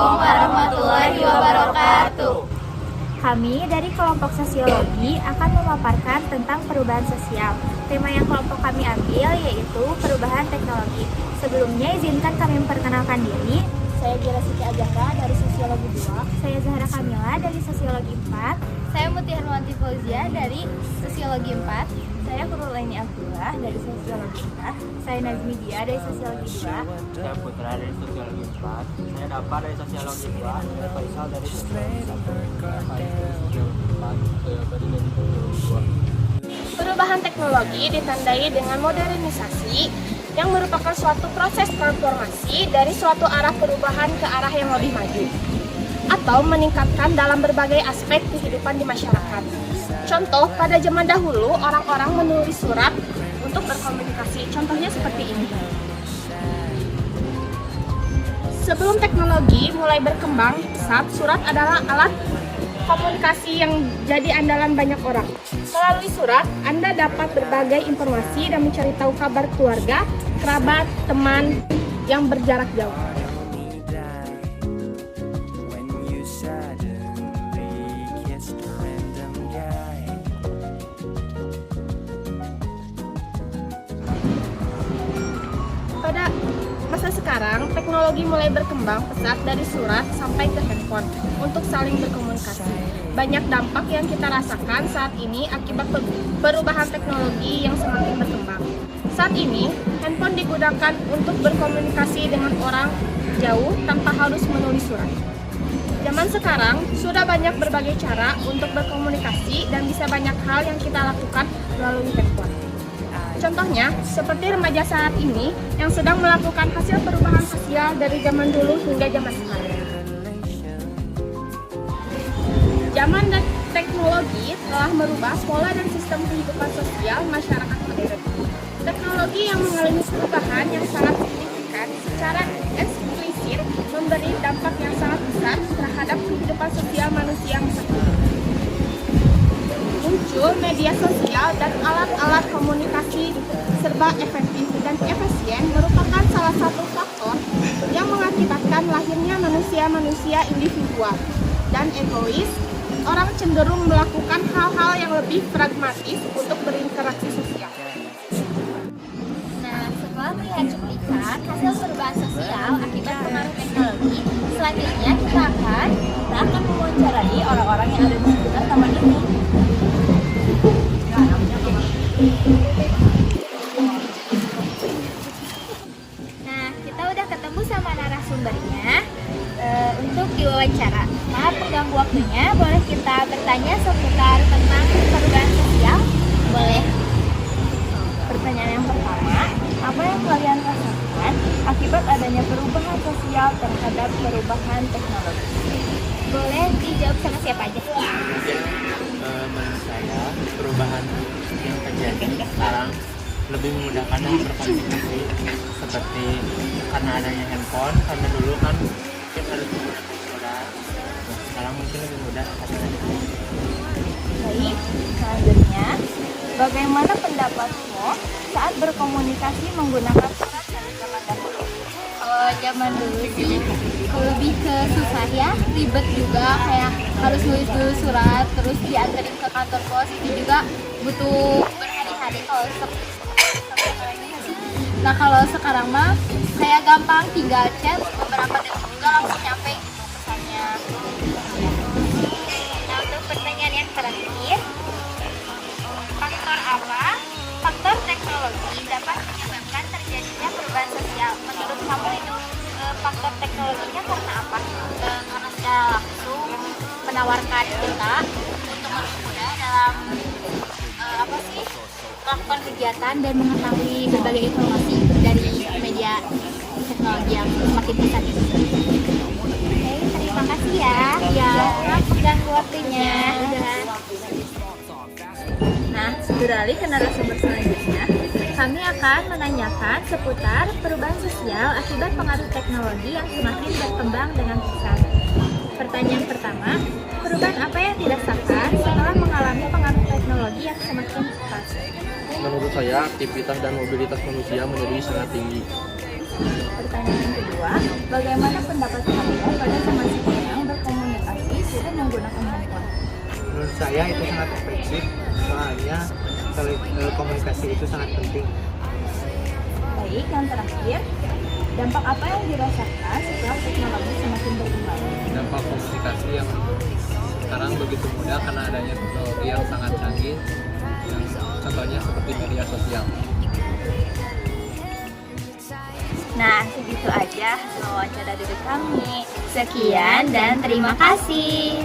Assalamualaikum warahmatullahi wabarakatuh. Kami dari kelompok sosiologi akan memaparkan tentang perubahan sosial. Tema yang kelompok kami ambil yaitu perubahan teknologi. Sebelumnya izinkan kami memperkenalkan diri. Saya Gira Siti Ajaka dari Sosiologi 2. Saya Zahra Kamila dari Sosiologi 4. Saya Muti Herwanti Fauzia dari Sosiologi 4. Saya Nurulaini Abdullah dari Sosiologi 4. Saya Nazmi Dia dari Sosiologi 2. Saya Putra dari Sosiologi 4. Saya Dapa dari Sosiologi 2. Saya Faisal dari Sosiologi 1. Saya Faisal dari Sosiologi 4. Saya Badi dari Sosiologi 2. Perubahan teknologi ditandai dengan modernisasi yang merupakan suatu proses transformasi dari suatu arah perubahan ke arah yang lebih maju atau meningkatkan dalam berbagai aspek kehidupan di masyarakat. Contoh, pada zaman dahulu orang-orang menulis surat untuk berkomunikasi. Contohnya seperti ini. Sebelum teknologi mulai berkembang pesat, surat adalah alat komunikasi yang jadi andalan banyak orang. Melalui surat, Anda dapat berbagai informasi dan mencari tahu kabar keluarga, kerabat, teman yang berjarak jauh. Pada masa sekarang, teknologi mulai berkembang pesat dari surat sampai ke handphone untuk saling berkomunikasi. Banyak dampak yang kita rasakan saat ini akibat perubahan teknologi yang semakin berkembang. Saat ini, handphone digunakan untuk berkomunikasi dengan orang jauh tanpa harus menulis surat. Zaman sekarang, sudah banyak berbagai cara untuk berkomunikasi dan bisa banyak hal yang kita lakukan melalui handphone. Contohnya, seperti remaja saat ini yang sedang melakukan hasil perubahan sosial dari zaman dulu hingga zaman sekarang. Zaman dan teknologi telah merubah pola dan sistem kehidupan sosial masyarakat modern. Teknologi yang mengalami perubahan yang sangat signifikan secara eksplisit memberi dampak yang sangat besar terhadap kehidupan sosial manusia masa kini. Muncul media sosial dan alat-alat komunikasi serba efektif dan efisien merupakan salah satu faktor yang mengakibatkan lahirnya manusia-manusia individual dan egois. Orang cenderung melakukan hal-hal yang lebih pragmatis untuk berinteraksi sosial. Nah, setelah melihat cuplikan hasil perubahan sosial akibat pengaruh teknologi, selanjutnya kita akan mewawancarai orang-orang yang ada di sekitar taman ini. Nah, kita udah ketemu sama narasumbernya untuk diwawancara. Maaf mengganggu waktunya, boleh kita bertanya seputar tentang perubahan sosial? Boleh. Pertanyaan yang pertama, apa yang kalian rasakan akibat adanya perubahan sosial terhadap perubahan teknologi? Boleh dijawab sama siapa aja? Menurut saya, perubahan yang terjadi sekarang lebih memudahkan dalam berkomunikasi, seperti karena adanya handphone. Karena dulu kan mungkin harus menggunakan surat, sekarang mungkin lebih mudah karena ada handphone. Baik, selanjutnya, bagaimana pendapatmu saat berkomunikasi menggunakan surat dari zaman dahulu? Kalau zaman dulu sih lebih ke susah ya, ribet juga, kayak harus nulis dulu surat, terus diantarin ke kantor pos, itu juga butuh berhari-hari kalau nah kalau sekarang mah kayak gampang, tinggal chat beberapa detik juga langsung nyampe gitu pesannya. Nah, untuk pertanyaan yang terakhir, faktor apa faktor teknologi dapat menyebabkan terjadinya perubahan sosial? Menurut kamu itu faktor teknologinya karena apa? Karena secara langsung menawarkan kita untuk mempermudah dalam melakukan kegiatan dan mengetahui berbagai informasi dari media teknologi yang semakin pesat itu. Oke, terima kasih ya. Ya, maaf mengganggu waktunya. Nah, beralih ke narasumber selanjutnya, kami akan menanyakan seputar perubahan sosial akibat pengaruh teknologi yang semakin berkembang dengan pesat. Pertanyaan pertama, perubahan apa yang dirasakan setelah mengalami pengaruh teknologi yang semakin cepat? Menurut saya, aktivitas dan mobilitas manusia menjadi sangat tinggi. Pertanyaan kedua, bagaimana pendapat kalian pada saya itu sangat efektif, soalnya komunikasi itu sangat penting. Baik, yang terakhir, dampak apa yang dirasakan setelah teknologi semakin berkembang? Dampak komunikasi yang sekarang begitu mudah karena adanya teknologi yang sangat canggih, yang contohnya seperti media sosial. Nah, segitu aja hasil wawancara dari kami. Sekian dan terima kasih.